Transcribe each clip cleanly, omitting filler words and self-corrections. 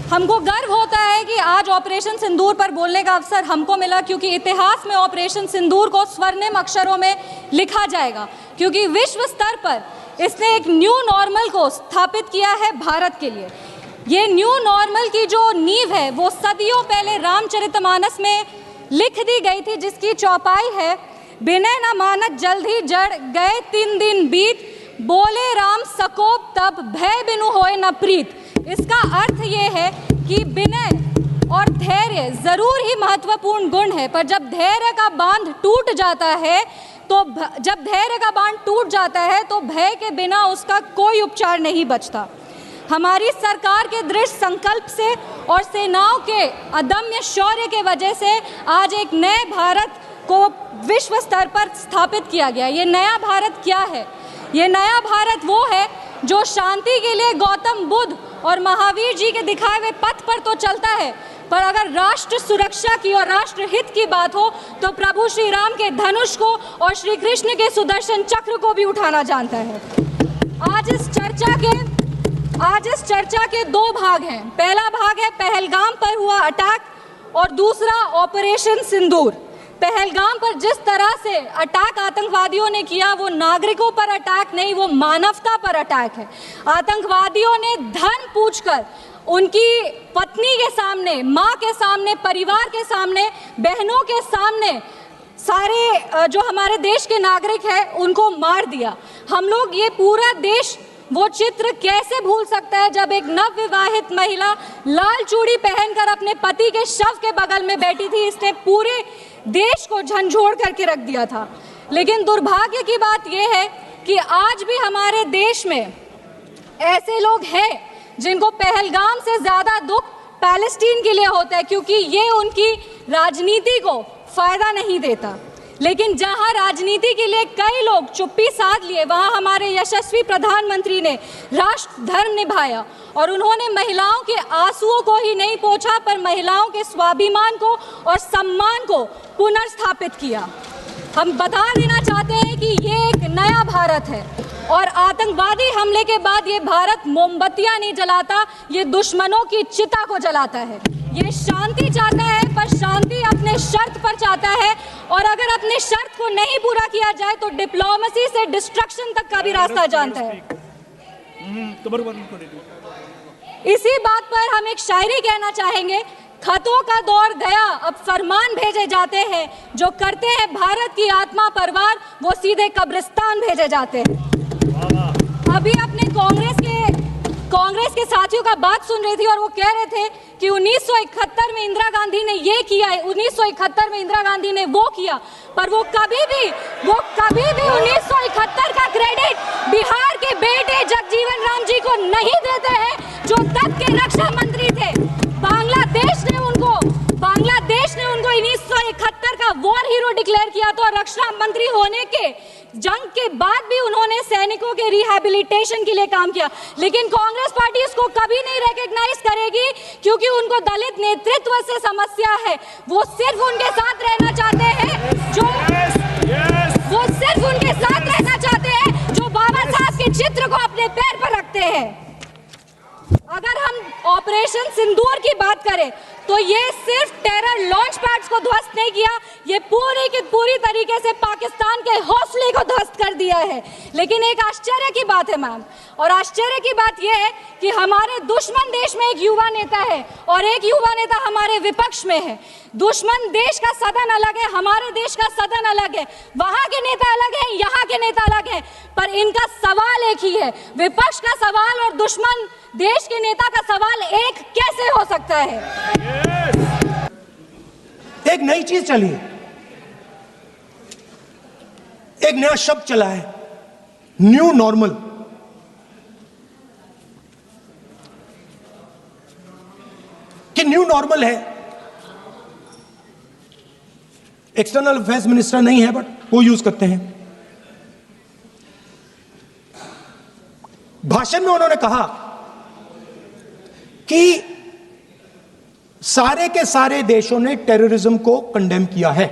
हमको गर्व होता है कि आज ऑपरेशन सिंदूर पर बोलने का अवसर हमको मिला, क्योंकि इतिहास में ऑपरेशन सिंदूर को स्वर्णिम अक्षरों में लिखा जाएगा, क्योंकि विश्व स्तर पर इसने एक न्यू नॉर्मल को स्थापित किया है भारत के लिए। ये न्यू नॉर्मल की जो नींव है वो सदियों पहले रामचरितमानस में लिख दी गई थी, जिसकी चौपाई है, विनय न मानत जल्द ही जड़ गए 3 दिन बीत, बोले राम सकोप तब भय बिनु होए न प्रीत। इसका अर्थ ये है कि विनय और धैर्य जरूर ही महत्वपूर्ण गुण है, पर जब धैर्य का बांध टूट जाता है तो भय के बिना उसका कोई उपचार नहीं बचता। हमारी सरकार के दृढ़ संकल्प से और सेनाओं के अदम्य शौर्य के वजह से आज एक नए भारत को विश्व स्तर पर स्थापित किया गया। ये नया भारत क्या है? ये नया भारत वो है जो शांति के लिए गौतम बुद्ध और महावीर जी के दिखाए हुए पथ पर तो चलता है, पर अगर राष्ट्र सुरक्षा की और राष्ट्र हित की बात हो तो प्रभु श्री राम के धनुष को और श्री कृष्ण के सुदर्शन चक्र को भी उठाना जानता है। आज इस चर्चा के 2 भाग हैं। पहला भाग है पहलगाम पर हुआ अटैक और दूसरा ऑपरेशन सिंदूर। पहलगाम पर जिस तरह से अटैक आतंकवादियों ने किया वो नागरिकों पर अटैक नहीं, वो मानवता पर अटैक है। आतंकवादियों ने धर्म पूछकर उनकी पत्नी के सामने, माँ के सामने, परिवार के सामने, बहनों के सामने सारे जो हमारे देश के नागरिक हैं उनको मार दिया। हम लोग ये पूरा देश वो चित्र कैसे भूल सकता है जब एक नवविवाहित महिला लाल चूड़ी पहनकर अपने पति के शव के बगल में बैठी थी। इसने पूरे देश को झंझोड़ करके रख दिया था। लेकिन दुर्भाग्य की बात यह है कि आज भी हमारे देश में ऐसे लोग हैं जिनको पहलगाम से ज़्यादा दुख पैलेस्टीन के लिए होता है, क्योंकि ये उनकी राजनीति को फायदा नहीं देता। लेकिन जहां राजनीति के लिए कई लोग चुप्पी साध लिए, वहां हमारे यशस्वी प्रधानमंत्री ने राष्ट्र धर्म निभाया और उन्होंने महिलाओं के आंसुओं को ही नहीं पोंछा, पर महिलाओं के स्वाभिमान को और सम्मान को पुनर्स्थापित किया। हम बता देना चाहते हैं कि ये एक नया भारत है और आतंकवादी हमले के बाद ये भारत मोमबत्तियां नहीं जलाता, ये दुश्मनों की चिता को जलाता है। ये शांति चाहता है, पर शांति अपने शर्त पर चाहता है, और अगर अपने शर्त को नहीं पूरा किया जाए तो डिप्लोमेसी से डिस्ट्रक्शन तक का भी रास्ता जानता है। इसी बात पर हम एक शायरी कहना चाहेंगे, खतों का दौर गया अब फरमान भेजे जाते हैं, जो करते हैं भारत की आत्मा परवार वो सीधे कब्रिस्तान भेजे जाते हैं। अभी अपने कांग्रेस के साथियों का बात सुन रही थी और वो कह रहे थे कि 1971 में इंदिरा गांधी ने ये किया है, 1971 में इंदिरा गांधी ने वो किया, पर वो कभी भी 1971 का क्रेडिट बिहार के बेटे जगजीवन राम जी को नहीं देते हैं, जो तब के रक्षा मंत्री थे। बांग्लादेश ने उनको 1971 का वॉर हीरो डिक्लेयर किया था, और रक्षा मंत्री होने के जंग के बाद भी उन्होंने सैनिकों के रिहैबिलिटेशन के लिए काम किया। लेकिन कांग्रेस पार्टी इसको कभी नहीं रिकॉग्नाइज करेगी, क्योंकि उनको दलित नेतृत्व से समस्या है। वो सिर्फ उनके साथ रहना चाहते हैं जो बाबा साहब के चित्र को अपने पैर पर रखते हैं। अगर हम ऑपरेशन सिंदूर की बात करें तो ये सिर्फ टेरर लॉन्च पैड्स को ध्वस्त नहीं किया, ये पूरी की पूरी तरीके से पाकिस्तान के हौसले को ध्वस्त कर दिया है। लेकिन एक आश्चर्य की बात है मैम, और आश्चर्य की बात यह है कि हमारे दुश्मन देश में एक युवा नेता है और एक युवा नेता हमारे विपक्ष में है। दुश्मन देश का सदन अलग है, हमारे देश का सदन अलग है, वहां के नेता अलग है, यहाँ के नेता अलग है, पर इनका सवाल एक ही है। विपक्ष का सवाल और दुश्मन देश के नेता का सवाल एक कैसे हो सकता है? एक नई चीज चली है, एक नया शब्द चला है, न्यू नॉर्मल। कि न्यू नॉर्मल है, एक्सटर्नल अफेयर्स मिनिस्टर नहीं है बट वो यूज करते हैं। भाषण में उन्होंने कहा कि सारे के सारे देशों ने टेररिज्म को कंडेम किया है।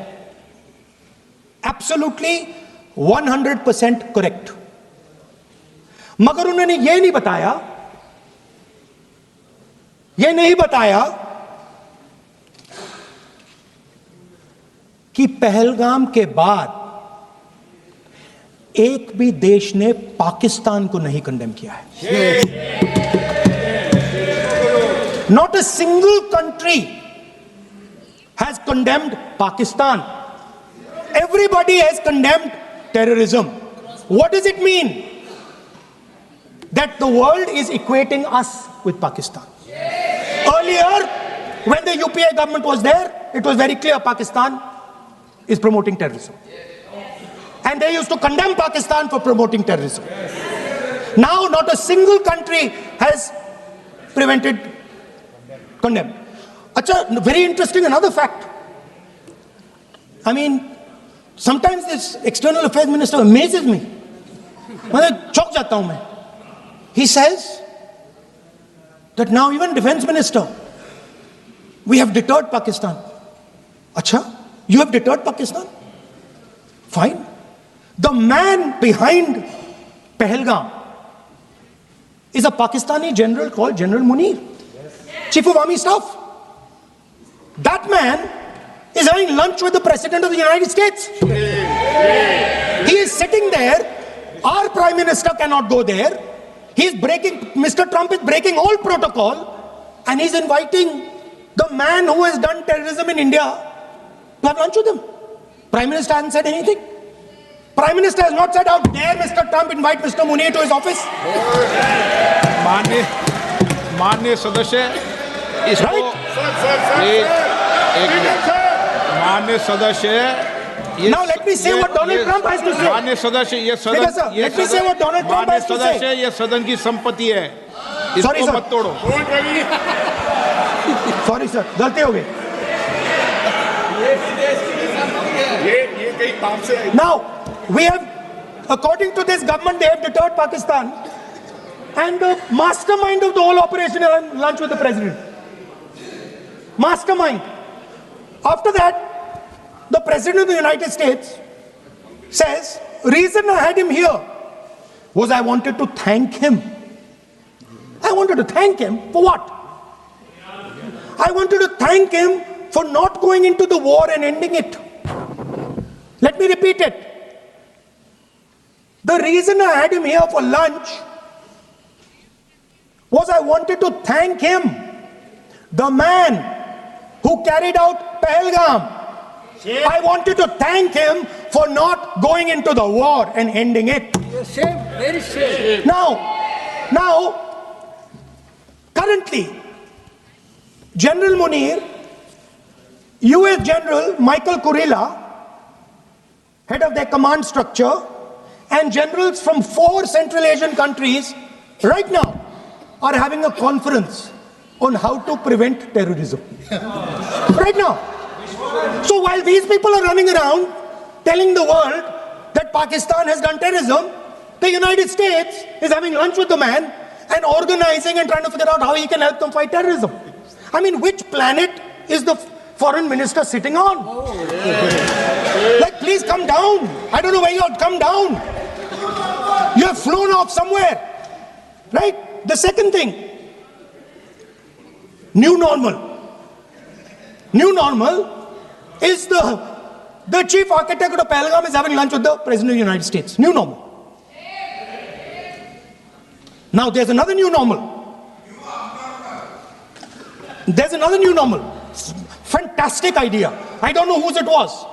Absolutely 100% correct. मगर उन्होंने यह नहीं बताया ये नहीं बताया कि पहलगाम के बाद एक भी देश ने पाकिस्तान को नहीं कंडेम किया है। Not a single country has condemned Pakistan. Everybody has condemned terrorism. What does it mean? That the world is equating us with Pakistan. Earlier, when the UPA government was there, it was very clear Pakistan is promoting terrorism. And they used to condemn Pakistan for promoting terrorism. Now, not a single country has prevented condemn. Acha, very interesting, another fact. I mean, sometimes this external affairs minister amazes me. मैं चौंक जाता हूं मैं. He says that now even defense minister, we have deterred Pakistan. Acha, you have deterred Pakistan? Fine. The man behind Pahalgam is a Pakistani general called General Munir, Chief of Army Staff. That man is having lunch with the President of the United States. He is sitting there. Our Prime Minister cannot go there. Mr. Trump is breaking all protocol, and he's inviting the man who has done terrorism in India to have lunch with him. Prime Minister hasn't said anything. Prime Minister has not said, how dare Mr. Trump invite Mr. Munir to his office? माननीय सदस्य इसको माननीय सदस्य Now let me say what Donald Trump has to say. माननीय सदस्य ये सदन Let me say what Donald Trump has to सदस्य say. ये सदन की संपत्ति है, Sorry, इसको sir. मत तोड़ो। Sorry sir, गलती हो गई. ये कई काम से Now, we have, according to this government, they have deterred Pakistan. And the mastermind of the whole operation is lunch with the president. Mastermind. After that, the President of the United States says, reason I had him here was I wanted to thank him. I wanted to thank him for what? I wanted to thank him for not going into the war and ending it. Let me repeat it. The reason I had him here for lunch was I wanted to thank him, the man who carried out Pahalgam. I wanted to thank him for not going into the war and ending it. Shame, very shame. Now, currently, General Munir, US General Michael Kurilla, head of their command structure, and generals from 4 Central Asian countries right now are having a conference on how to prevent terrorism. Right now. So while these people are running around telling the world that Pakistan has done terrorism, the United States is having lunch with the man and organizing and trying to figure out how he can help them fight terrorism. I mean, which planet is the foreign minister sitting on? Like, please come down. I don't know where you are. Come down. You have flown off somewhere. Right? The second thing, new normal. New normal is the chief architect of the Pahalgam is having lunch with the President of the United States. New normal. Now there's another new normal. There's another new normal. Fantastic idea. I don't know whose it was.